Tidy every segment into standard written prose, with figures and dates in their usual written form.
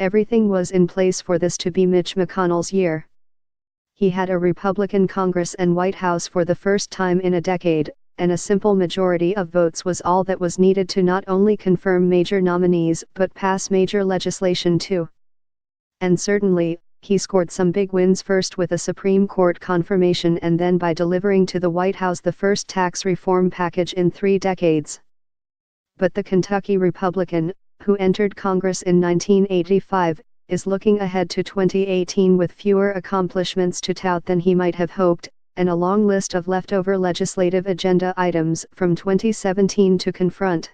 Everything was in place for this to be Mitch McConnell's year. He had a Republican Congress and White House for the first time in a decade, and a simple majority of votes was all that was needed to not only confirm major nominees but pass major legislation too. And certainly, he scored some big wins, first with a Supreme Court confirmation and then by delivering to the White House the first tax reform package in 3 decades. But the Kentucky Republican, who entered Congress in 1985, is looking ahead to 2018 with fewer accomplishments to tout than he might have hoped, and a long list of leftover legislative agenda items from 2017 to confront.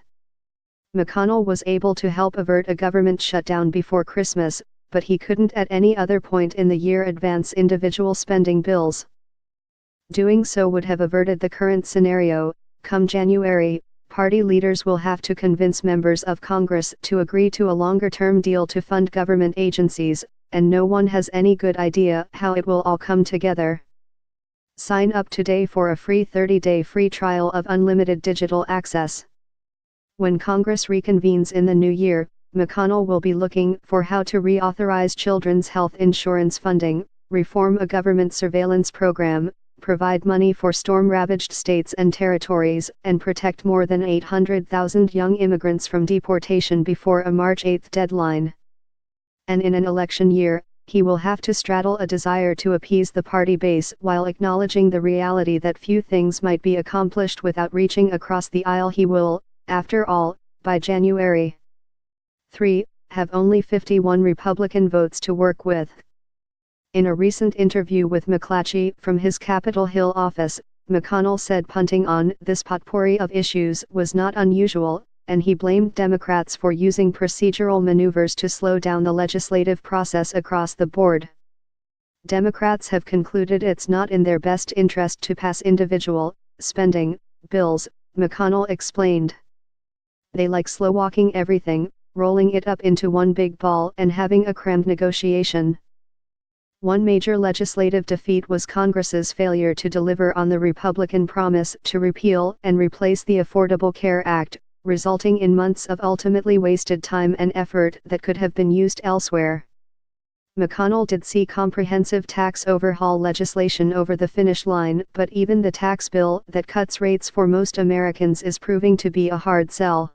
McConnell was able to help avert a government shutdown before Christmas, but he couldn't at any other point in the year advance individual spending bills. Doing so would have averted the current scenario. Come January, party leaders will have to convince members of Congress to agree to a longer-term deal to fund government agencies, and no one has any good idea how it will all come together. Sign up today for a free 30-day free trial of unlimited digital access. When Congress reconvenes in the new year, McConnell will be looking for how to reauthorize children's health insurance funding, reform a government surveillance program, provide money for storm-ravaged states and territories, and protect more than 800,000 young immigrants from deportation before a March 8 deadline. And in an election year, he will have to straddle a desire to appease the party base while acknowledging the reality that few things might be accomplished without reaching across the aisle. He will, after all, by January 3, have only 51 Republican votes to work with. In a recent interview with McClatchy from his Capitol Hill office, McConnell said punting on this potpourri of issues was not unusual, and he blamed Democrats for using procedural maneuvers to slow down the legislative process across the board. Democrats have concluded it's not in their best interest to pass individual spending bills, McConnell explained. They like slow-walking everything, rolling it up into one big ball and having a crammed negotiation. One major legislative defeat was Congress's failure to deliver on the Republican promise to repeal and replace the Affordable Care Act, resulting in months of ultimately wasted time and effort that could have been used elsewhere. McConnell did see comprehensive tax overhaul legislation over the finish line, but even the tax bill that cuts rates for most Americans is proving to be a hard sell.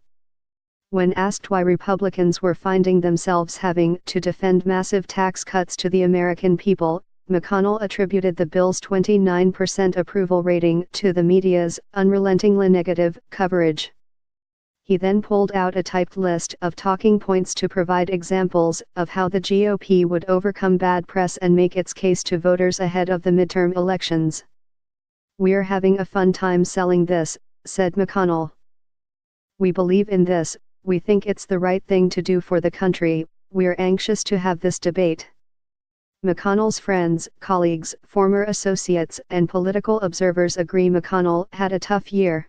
When asked why Republicans were finding themselves having to defend massive tax cuts to the American people, McConnell attributed the bill's 29% approval rating to the media's unrelentingly negative coverage. He then pulled out a typed list of talking points to provide examples of how the GOP would overcome bad press and make its case to voters ahead of the midterm elections. "We're having a fun time selling this," said McConnell. "We believe in this, we think it's the right thing to do for the country, we're anxious to have this debate." McConnell's friends, colleagues, former associates, and political observers agree McConnell had a tough year.